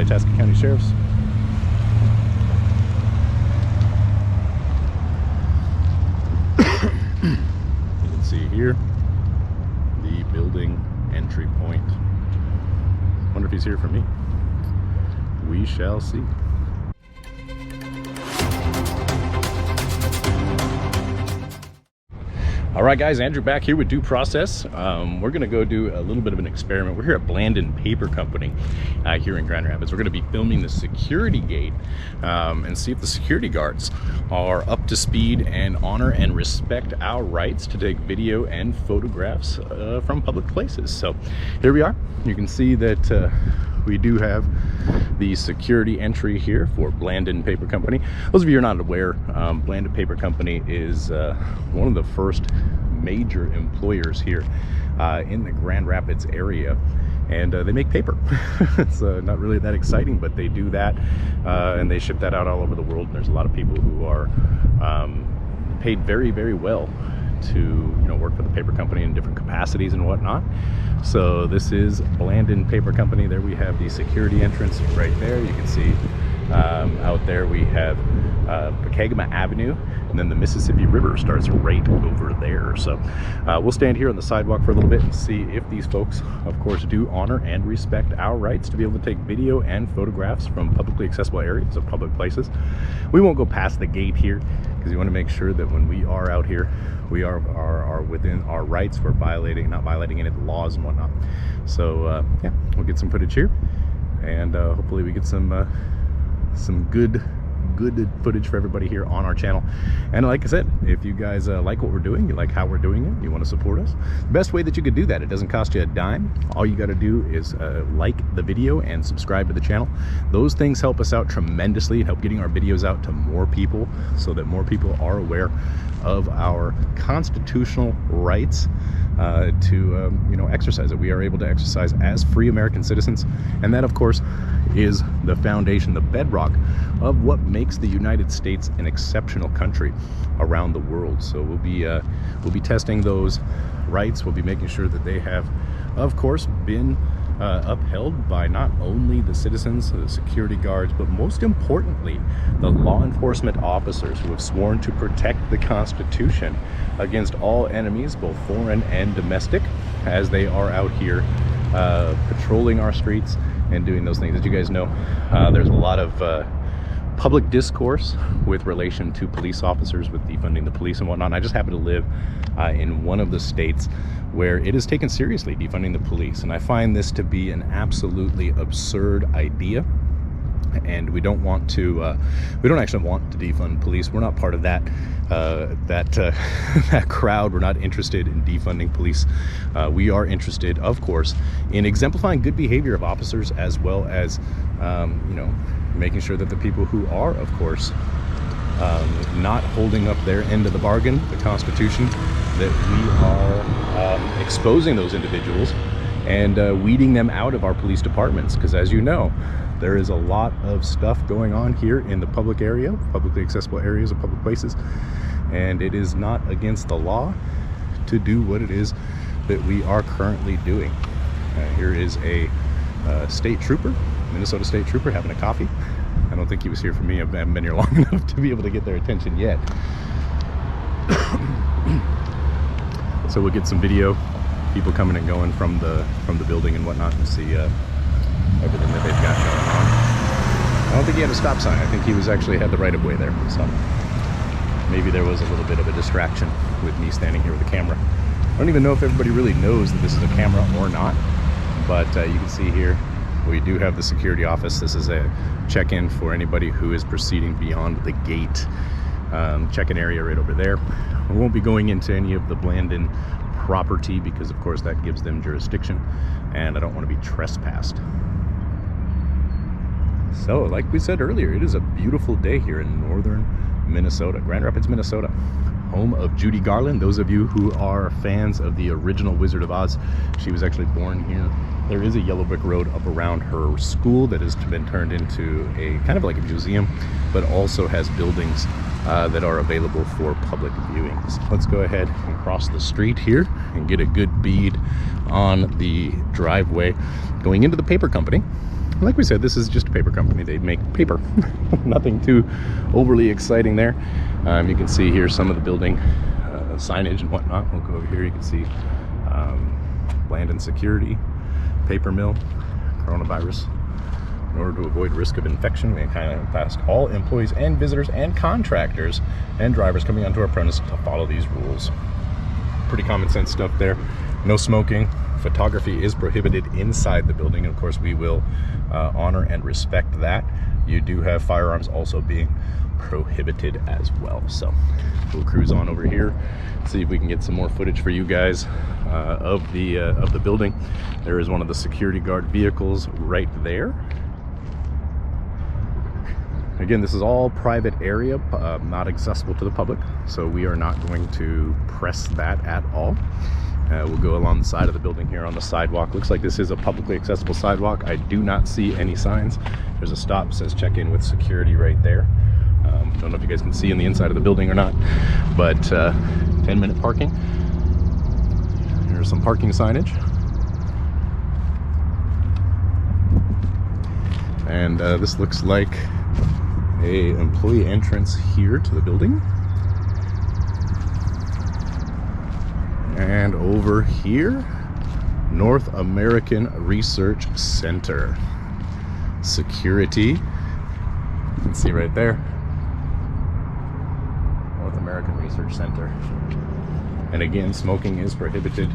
Itasca County Sheriff's. You can see here the building entry point. Wonder if he's here for me. We shall see. All right, guys, Andrew back here with D.U.E Process. We're gonna go do a little bit of an experiment. We're here at Blandin Paper Company here in Grand Rapids. We're gonna be filming the security gate and see if the security guards are up to speed and honor and respect our rights to take video and photographs from public places. So here we are. You can see that we do have the security entry here for Blandin Paper Company. Those of you who are not aware, Blandin Paper Company is one of the first major employers here in the Grand Rapids area, and they make paper. It's not really that exciting, but they do that, and they ship that out all over the world. And there's a lot of people who are paid very, very well to work for the paper company in different capacities and whatnot. So this is Blandin Paper Company. There we have the security entrance right there. You can see out there we have Pekegama Avenue, and then the Mississippi River starts right over there. So we'll stand here on the sidewalk for a little bit and see if these folks, of course, do honor and respect our rights to be able to take video and photographs from publicly accessible areas of public places. We won't go past the gate here because we want to make sure that when we are out here, we are within our rights. We're not violating any of the laws and whatnot. So yeah, we'll get some footage here, and hopefully we get some good footage for everybody here on our channel. And like I said, if you guys like what we're doing, you like how we're doing it, you want to support us, the best way that you could do that, it doesn't cost you a dime. All you got to do is like the video and subscribe to the channel. Those things help us out tremendously and help getting our videos out to more people, so that more people are aware of our constitutional rights to exercise it. We are able to exercise as free American citizens, and that, of course, is the foundation, the bedrock of what makes the United States an exceptional country around the world. So we'll be testing those rights. We'll be making sure that they have, of course, been upheld by not only the citizens, the security guards, but most importantly, the law enforcement officers who have sworn to protect the Constitution against all enemies, both foreign and domestic, as they are out here patrolling our streets and doing those things. As you guys know, there's a lot of public discourse with relation to police officers, with defunding the police and whatnot. I just happen to live in one of the states where it is taken seriously, defunding the police, and I find this to be an absolutely absurd idea. And we don't want to we don't actually want to defund police. We're not part of that that crowd. We're not interested in defunding police. We are interested, of course, in exemplifying good behavior of officers, as well as making sure that the people who are, of course, not holding up their end of the bargain, the Constitution, that we are exposing those individuals and weeding them out of our police departments. Because as you know, there is a lot of stuff going on here in the public area, publicly accessible areas of public places, and it is not against the law to do what it is that we are currently doing. Here is a state trooper, Minnesota state trooper, having a coffee. I don't think he was here for me. I haven't been here long enough to be able to get their attention yet. So we'll get some video, people coming and going from the building and whatnot, and see everything that they've got going on. I don't think he had a stop sign. I think he actually had the right of way there. So maybe there was a little bit of a distraction with me standing here with the camera. I don't even know if everybody really knows that this is a camera or not, but you can see here we do have the security office. This is a check-in for anybody who is proceeding beyond the gate. Check-in area right over there. We won't be going into any of the Blandin property because, of course, that gives them jurisdiction, and I don't want to be trespassed. So, like we said earlier, it is a beautiful day here in northern Minnesota, Grand Rapids, Minnesota, home of Judy Garland. Those of you who are fans of the original Wizard of Oz, she was actually born here. There is a yellow brick road up around her school that has been turned into a kind of like a museum, but also has buildings that are available for public viewings. Let's go ahead and cross the street here and get a good bead on the driveway going into the paper company. like we said, this is just a paper company. They make paper. Nothing too overly exciting there. You can see here some of the building signage and whatnot. We'll go over here. You can see Blandin Security, paper mill, coronavirus. In order to avoid risk of infection, we kind of ask all employees and visitors and contractors and drivers coming onto our premise to follow these rules. Pretty common sense stuff there. No smoking. Photography is prohibited inside the building, and of course we will honor and respect that. You do have firearms also being prohibited as well. So we'll cruise on over here, see if we can get some more footage for you guys of the building. There is one of the security guard vehicles right there. Again, this is all private area, not accessible to the public, so we are not going to press that at all. We'll go along the side of the building here on the sidewalk. Looks like this is a publicly accessible sidewalk. I do not see any signs. There's a stop, says check in with security right there. Don't know if you guys can see in the inside of the building or not, but 10-minute parking. Here's some parking signage. And this looks like a employee entrance here to the building. And over here, North American Research Center. Security. You can see right there. North American Research Center. And again, smoking is prohibited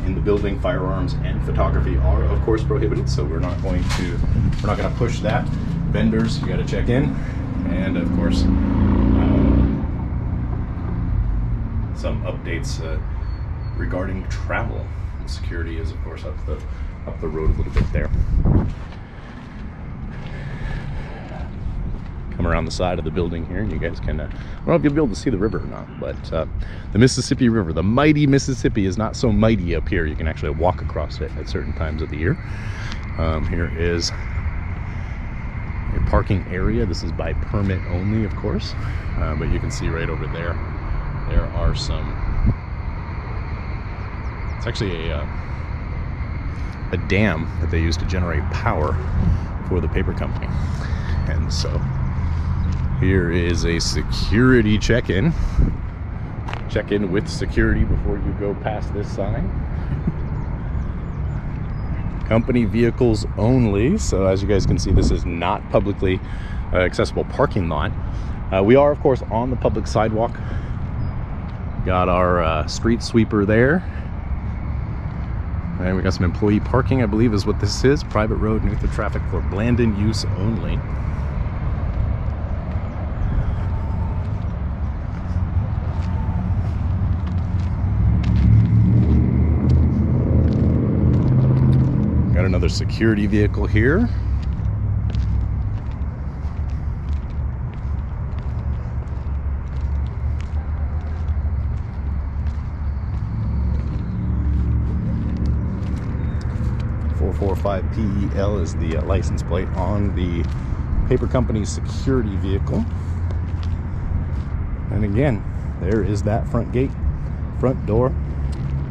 in the building. Firearms and photography are of course prohibited, so we're not going to push that. Vendors, you got to check in, and of course some updates regarding travel. Security is of course up the road a little bit there. Come around the side of the building here, and you guys can I don't know if you'll be able to see the river or not, but the Mississippi River, the mighty Mississippi, is not so mighty up here. You can actually walk across it at certain times of the year. Here is a parking area. This is by permit only, of course, but you can see right over there are some, it's actually a dam that they use to generate power for the paper company. And so here is a security check-in. Check in with security before you go past this sign. Company vehicles only. So as you guys can see, this is not publicly accessible parking lot. We are of course on the public sidewalk. Got our street sweeper there, and we got some employee parking, I believe is what this is. Private road neutral traffic for Blandin use only. Got another security vehicle here. PEL is the license plate on the paper company's security vehicle. And again, there is that front gate, front door,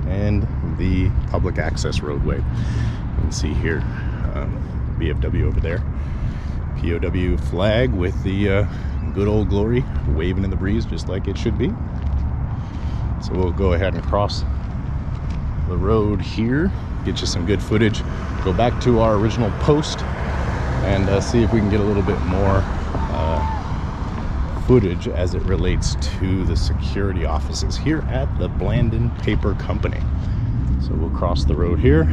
and the public access roadway. You can see here BFW over there, POW flag with the good old glory waving in the breeze just like it should be. So we'll go ahead and cross the road here, get you some good footage, go back to our original post, and see if we can get a little bit more footage as it relates to the security offices here at the Blandin Paper Company. So we'll cross the road here.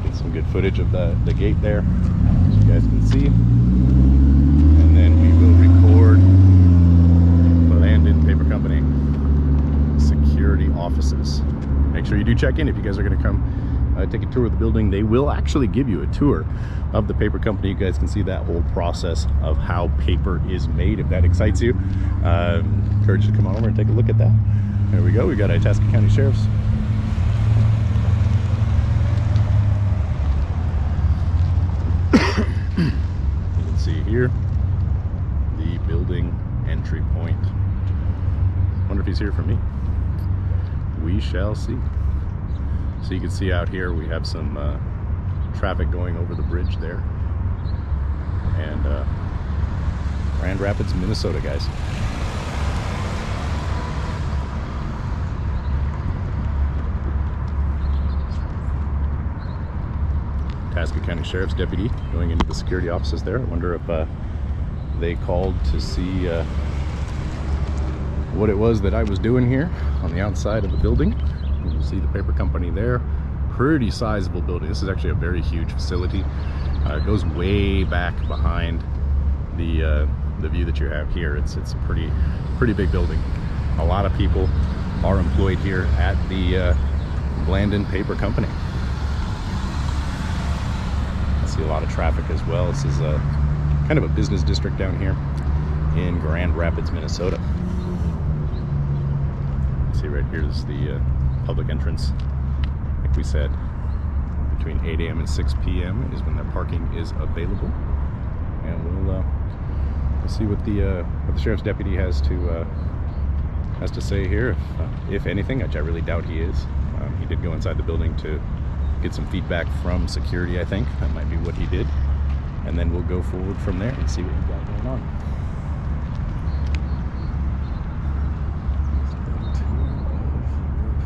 Get some good footage of the gate there, as you guys can see. And then we will record Blandin Paper Company security offices. Make sure you do check in if you guys are going to come take a tour of the building. They will actually give you a tour of the paper company. You guys can see that whole process of how paper is made if that excites you. Encourage you to come on over and take a look at that. There we go. We got Itasca County Sheriff's. You can see here the building entry point. Wonder if he's he's here for me. We shall see. So you can see out here we have some traffic going over the bridge there. And Grand Rapids, Minnesota, guys. Itasca County Sheriff's deputy going into the security offices there. I wonder if they called to see what it was that I was doing here on the outside of the building. You can see the paper company there. Pretty sizable building. This is actually a very huge facility. It goes way back behind the view that you have here. It's a pretty big building. A lot of people are employed here at the Blandin Paper Company. I see a lot of traffic as well. This is kind of a business district down here in Grand Rapids, Minnesota. See right here is the public entrance. Like we said, between 8 a.m. and 6 p.m. is when the parking is available. And we'll see what the sheriff's deputy has to say here, if anything, which I really doubt he is. He did go inside the building to get some feedback from security, I think. That might be what he did. And then we'll go forward from there and see what we've got going on.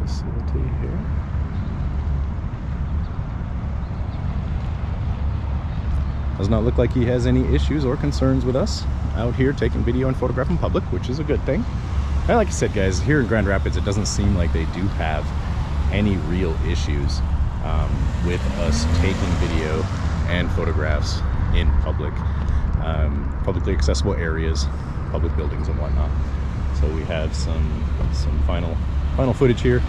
Facility here. Does not look like he has any issues or concerns with us out here taking video and photograph in public, which is a good thing. And like I said, guys, here in Grand Rapids, it doesn't seem like they do have any real issues with us taking video and photographs in public, publicly accessible areas, public buildings and whatnot. So we have some final footage here,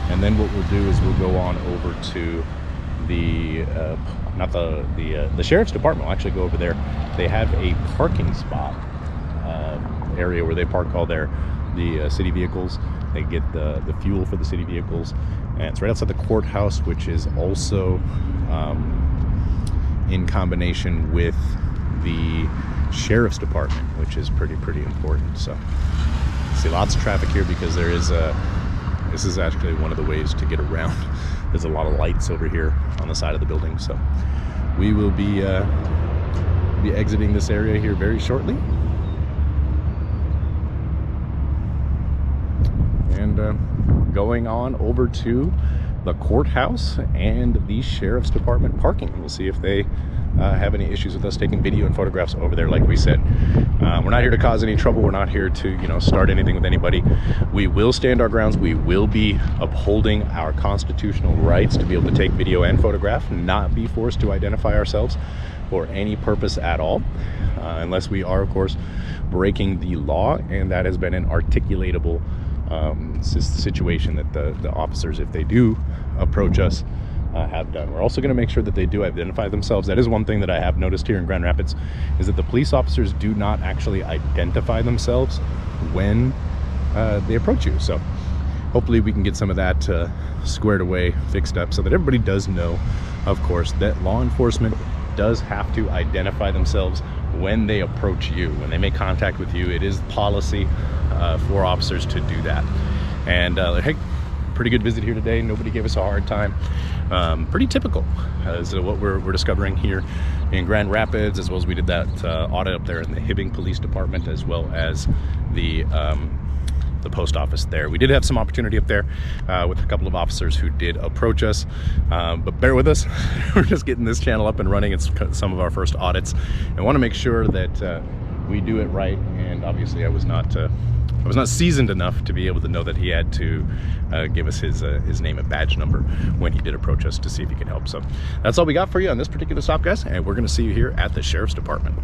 and then what we'll do is we'll go on over to the the sheriff's department. We'll actually go over there. They have a parking spot area where they park all the city vehicles. They get the fuel for the city vehicles, and it's right outside the courthouse, which is also in combination with the sheriff's department, which is pretty important. So see lots of traffic here because there is this is actually one of the ways to get around. There's a lot of lights over here on the side of the building, so we will be exiting this area here very shortly, and going on over to the courthouse and the sheriff's department parking. We'll see if they have any issues with us taking video and photographs over there. Like we said, we're not here to cause any trouble. We're not here to start anything with anybody. We will stand our grounds. We will be upholding our constitutional rights to be able to take video and photograph, not be forced to identify ourselves for any purpose at all, unless we are, of course, breaking the law, and that has been an articulatable situation that the officers, if they do approach us, have done. We're also going to make sure that they do identify themselves. That is one thing that I have noticed here in Grand Rapids, is that the police officers do not actually identify themselves when they approach you. So hopefully we can get some of that squared away, fixed up, so that everybody does know, of course, that law enforcement does have to identify themselves when they approach you. When they make contact with you, it is policy for officers to do that. And hey, pretty good visit here today. Nobody gave us a hard time. Pretty typical is what we're discovering here in Grand Rapids, as well as we did that audit up there in the Hibbing Police Department, as well as the post office there. We did have some opportunity up there with a couple of officers who did approach us, but bear with us. We're just getting this channel up and running. It's some of our first audits, and want to make sure that we do it right. And obviously I was not seasoned enough to be able to know that he had to give us his name and badge number when he did approach us to see if he could help. So that's all we got for you on this particular stop, guys, and we're going to see you here at the Sheriff's Department.